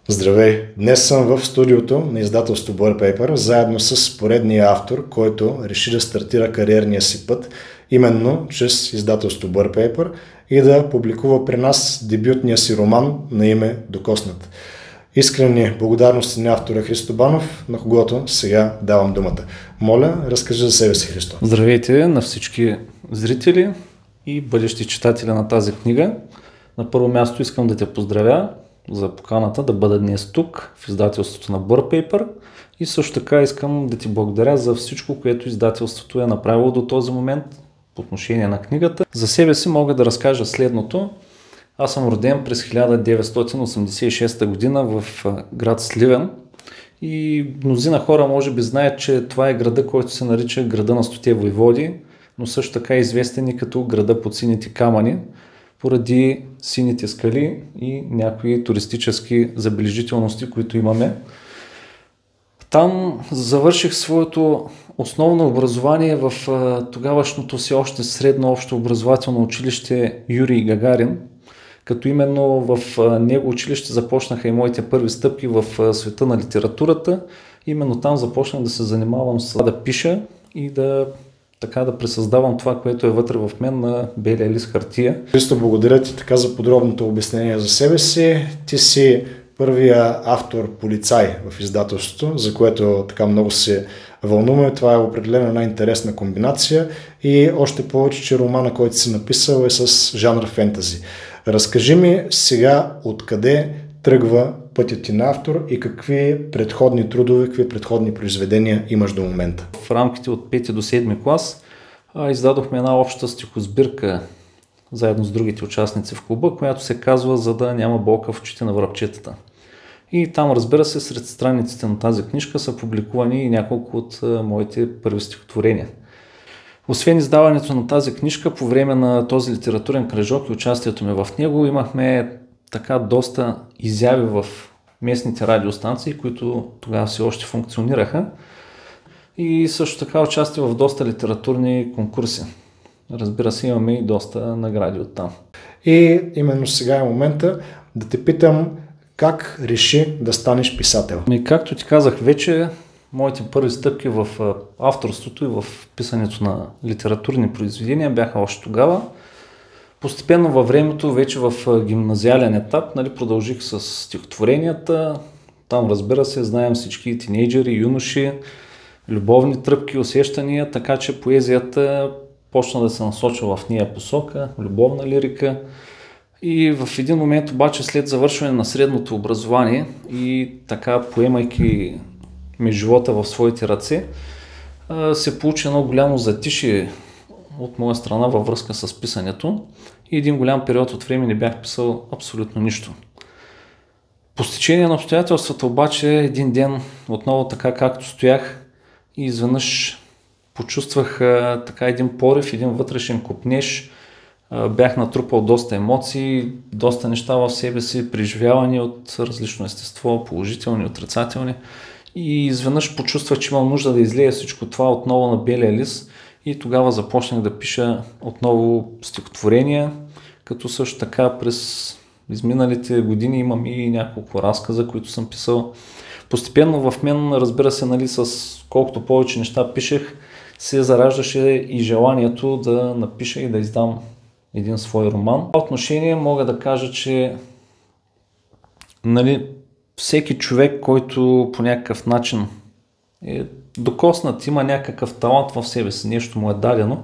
Здравей! Днес съм в студиото на издателство Board Paper, заедно с поредния автор, който реши да стартира кариерния си път, именно чрез издателство Board Paper и да публикува при нас дебютния си роман на име Докоснат. Искрени благодарности на автора Христо Банов, на когото сега давам думата. Моля, разкажи за себе си, Христо. Здравейте на всички зрители и бъдещи читатели на тази книга. На първо място искам да те поздравя за поканата да бъда днес тук в издателството на Board Paper и също така искам да ти благодаря за всичко, което издателството е направило до този момент по отношение на книгата. За себе си мога да разкажа следното. Аз съм роден през 1986 година в град Сливен и мнозина хора може би знаят, че това е града, който се нарича града на 100 войводи, но също така е известен и като града под сините камъни, поради сините скали и някои туристически забележителности, които имаме. Там завърших своето основно образование в тогавашното си още средно общо образователно училище Юрий Гагарин, като именно в него училище започнаха и моите първи стъпки в света на литературата. Именно там започнах да се занимавам с да пиша и да пресъздавам това, което е вътре в мен на белия лист хартия. Христо, благодаря ти така за подробното обяснение за себе си. Ти си първия автор-полицай в издателството, за което така много се вълнуваме. Това е определено една интересна комбинация и още повече, че романа, който си написал е с жанр фентази. Разкажи ми сега откъде тръгва пътят ти на автор и какви предходни трудове, какви предходни произведения имаш до момента. В рамките от 5 до 7 клас издадохме една обща стихосбирка заедно с другите участници в клуба, която се казва "За да няма болка в очите на врабчетата". И там, разбира се, сред страниците на тази книжка са публикувани и няколко от моите първи стихотворения. Освен издаването на тази книжка, по време на този литературен кръжок и участието ми в него, имахме така доста изяви в местните радиостанции, които тогава все още функционираха. И също така участие в доста литературни конкурси. Разбира се, имаме и доста награди оттам. И именно сега е момента да те питам как реши да станеш писател. Както ти казах вече, моите първи стъпки в авторството и в писането на литературни произведения бяха още тогава. Постепенно във времето, вече в гимназиален етап, продължих с стихотворенията. Там, разбира се, знаем всички тинейджери, юноши, любовни тръпки, усещания, така че поезията почна да се насочва в нея посока, любовна лирика. И в един момент обаче, след завършване на средното образование и така поемайки живота в своите ръце, се получи едно голямо затишие от моя страна във връзка с писането и един голям период от време не бях писал абсолютно нищо. По стечение на обстоятелствата обаче един ден отново така както стоях и изведнъж почувствах така един порив, един вътрешен копнеж. Бях натрупал доста емоции, доста неща в себе си, преживявани от различно естество, положителни, отрицателни. И изведнъж почувствах, че имам нужда да излея всичко това отново на белия лист и тогава започнах да пиша отново стихотворения, като също така през изминалите години имам и няколко разказа, които съм писал. Постепенно в мен, разбира се, с колкото повече неща пишех, се зараждаше и желанието да напиша и да издам един свой роман. В това отношение мога да кажа, че всеки човек, който по някакъв начин е докоснат, има някакъв талант в себе си, нещо му е дадено,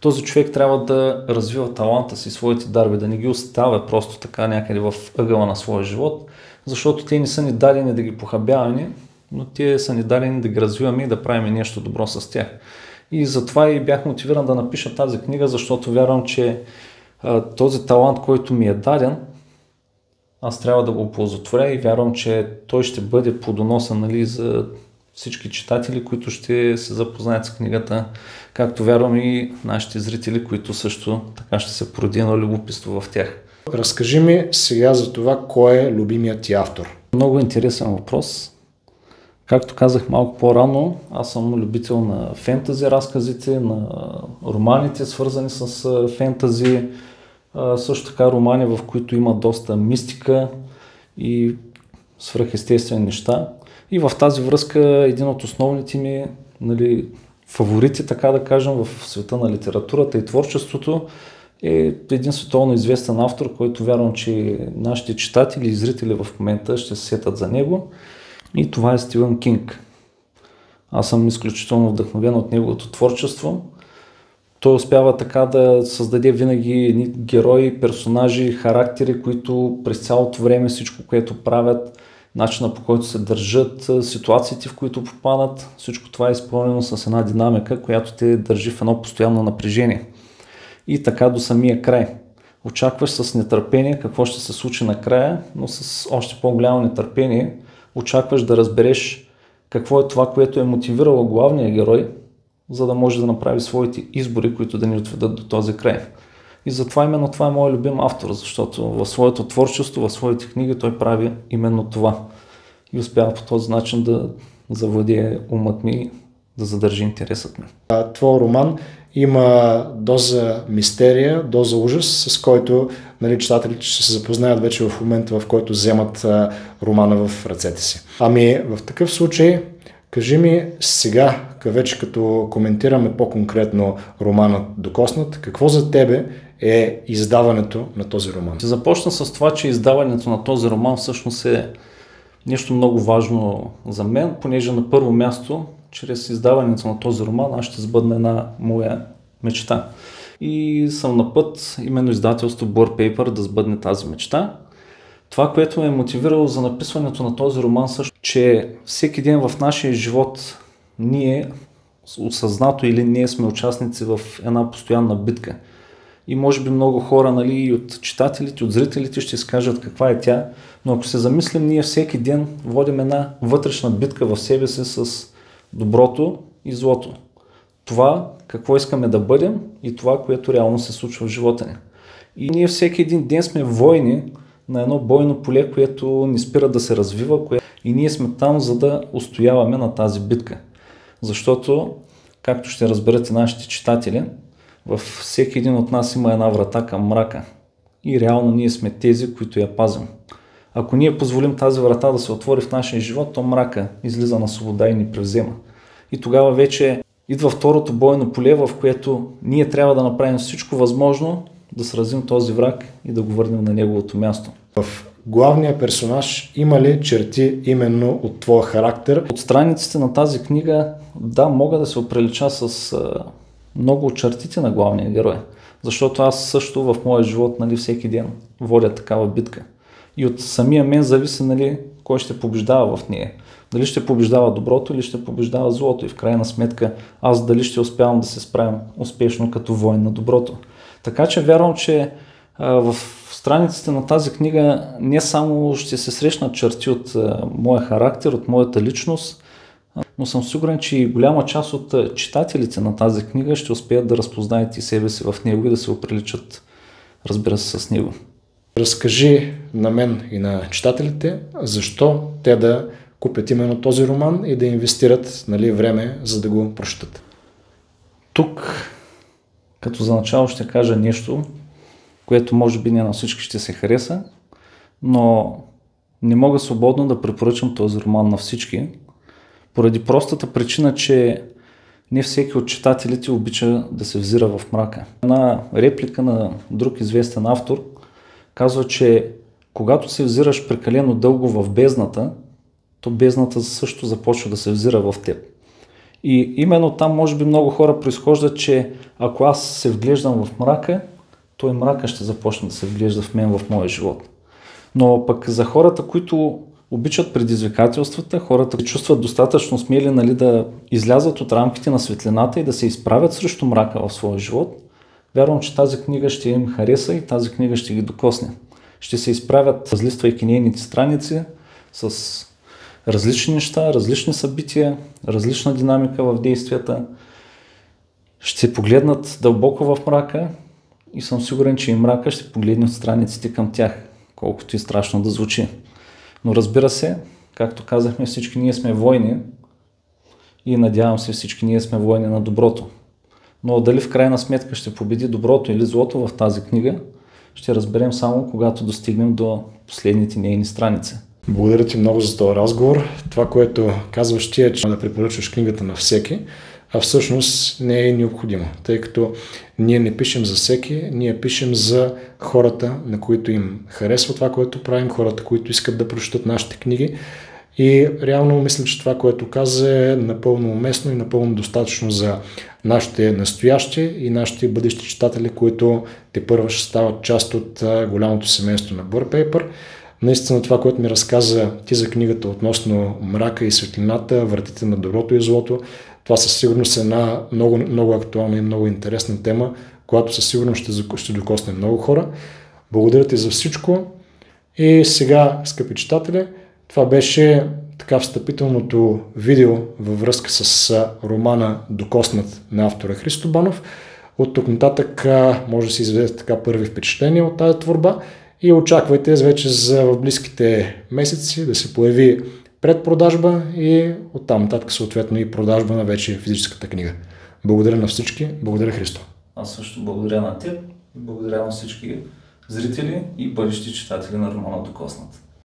този човек трябва да развива таланта си, своите дарби, да не ги оставя просто така някъде в ъгъла на своя живот, защото те не са ни дадени да ги похабяваме, но те са ни дадени да ги развиваме и да правим нещо добро с тях. И затова и бях мотивиран да напиша тази книга, защото вярвам, че този талант, който ми е даден, аз трябва да го оползотворя и вярвам, че той ще бъде плодоносен за всички читатели, които ще се запознаят с книгата, както вярвам и нашите зрители, които също така ще се породи едно любопитство в тях. Разкажи ми сега за това, кой е любимият ти автор. Много интересен въпрос. Както казах малко по-рано, аз съм любител на фентази разказите, на романите, свързани с фентази, също така романи, в които има доста мистика и свръхестествени неща. И в тази връзка един от основните ми, нали, фаворити, така да кажем, в света на литературата и творчеството е един световно известен автор, който вярвам, че нашите читатели и зрители в момента ще се сетят за него. И това е Стивън Кинг. Аз съм изключително вдъхновен от неговото творчество. Той успява така да създаде винаги герои, персонажи, характери, които през цялото време всичко, което правят, начина по който се държат, ситуациите, в които попадат, всичко това е изпълнено с една динамика, която те държи в едно постоянно напрежение. И така до самия край. Очакваш с нетърпение какво ще се случи накрая, но с още по-голямо нетърпение очакваш да разбереш какво е това, което е мотивирало главния герой, за да може да направи своите избори, които да ни отведат до този край. И затова именно това е моят любим автор, защото в своето творчество, в своите книги той прави именно това. И успява по този начин да завладее умът ми, да задържи интересът ми. Твой роман има доза мистерия, доза ужас, с който, нали, читателите ще се запознаят вече в момента, в който вземат романа в ръцете си. Ами в такъв случай, кажи ми сега, вече като коментираме по-конкретно романът Докоснат, какво за тебе е издаването на този роман? Ще започна с това, че издаването на този роман всъщност е нещо много важно за мен, понеже на първо място, чрез издаването на този роман, аз ще сбъдна една моя мечта. И съм на път, именно издателство Blur Paper, да сбъдне тази мечта. Това, което ме е мотивирало за написването на този роман, също, че всеки ден в нашия живот ние, осъзнато или ние, сме участници в една постоянна битка. И може би много хора, нали, и от читателите, от зрителите ще изкажат каква е тя, но ако се замислим, ние всеки ден водим една вътрешна битка в себе си с доброто и злото. Това, какво искаме да бъдем и това, което реално се случва в живота ни. И ние всеки един ден сме войни на едно бойно поле, което ни спира да се развива, и ние сме там, за да устояваме на тази битка. Защото, както ще разберат и нашите читатели, във всеки един от нас има една врата към мрака. И реално ние сме тези, които я пазим. Ако ние позволим тази врата да се отвори в нашия живот, то мрака излиза на свобода и ни превзема. И тогава вече идва второто бойно поле, в което ние трябва да направим всичко възможно да сразим този враг и да го върнем на неговото място. В главния персонаж има ли черти именно от твоя характер? От страниците на тази книга, да, мога да се оприлича с много от чертите на главния герой. Защото аз също в моя живот, нали, всеки ден водя такава битка. И от самия мен зависи, нали, кой ще побеждава в нея. Дали ще побеждава доброто или ще побеждава злото. И в крайна сметка аз дали ще успявам да се справям успешно като воин на доброто. Така че вярвам, че в страниците на тази книга не само ще се срещнат черти от моя характер, от моята личност, но съм сигурен, че и голяма част от читателите на тази книга ще успеят да разпознаят и себе си в него и да се оприличат, разбира се, с него. Разкажи на мен и на читателите защо те да купят именно този роман и да инвестират, нали, време, за да го прочетат. Тук, като за начало ще кажа нещо, което може би не на всички ще се хареса, но не мога свободно да препоръчам този роман на всички, поради простата причина, че не всеки от читателите обича да се взира в мрака. Една реплика на друг известен автор казва, че когато се взираш прекалено дълго в бездната, то бездната също започва да се взира в теб. И именно там може би много хора произхождат, че ако аз се вглеждам в мрака, то и мрака ще започне да се вглежда в мен в моя живот. Но пък за хората, които обичат предизвикателствата, хората чувстват достатъчно смели, нали, да излязат от рамките на светлината и да се изправят срещу мрака в своя живот, вярвам, че тази книга ще им хареса и тази книга ще ги докосне. Ще се изправят, разлиствайки нейните страници, с различни неща, различни събития, различна динамика в действията. Ще погледнат дълбоко в мрака и съм сигурен, че и мрака ще погледне от страниците към тях, колкото и страшно да звучи. Но разбира се, както казахме, всички ние сме войни и надявам се всички ние сме войни на доброто. Но дали в крайна сметка ще победи доброто или злото в тази книга, ще разберем само когато достигнем до последните нейни страници. Благодаря ти много за този разговор. Това, което казваш ти е, че да препоръчваш книгата на всеки, а всъщност не е необходимо, тъй като ние не пишем за всеки, ние пишем за хората, на които им харесва това, което правим, хората, които искат да прочитат нашите книги. И реално мисля, че това, което каза, е напълно уместно и напълно достатъчно за нашите настоящи и нашите бъдещи читатели, които тепърва ще стават част от голямото семейство на Burpaper. Наистина това, което ми разказа ти за книгата относно мрака и светлината, вратите на доброто и злото, това със сигурност е една много, много актуална и много интересна тема, която със сигурност ще докосне много хора. Благодаря ти за всичко и сега, скъпи читатели, това беше така встъпителното видео във връзка с романа "Докоснат" на автора Христо Банов. От тук нататък може да си изведете така първи впечатления от тази творба и очаквайте вече в близките месеци да се появи предпродажба и оттам нататък съответно и продажба на вече физическата книга. Благодаря на всички, благодаря Христо. Аз също благодаря на теб и благодаря на всички зрители и бъдещи читатели на романа "Докоснат".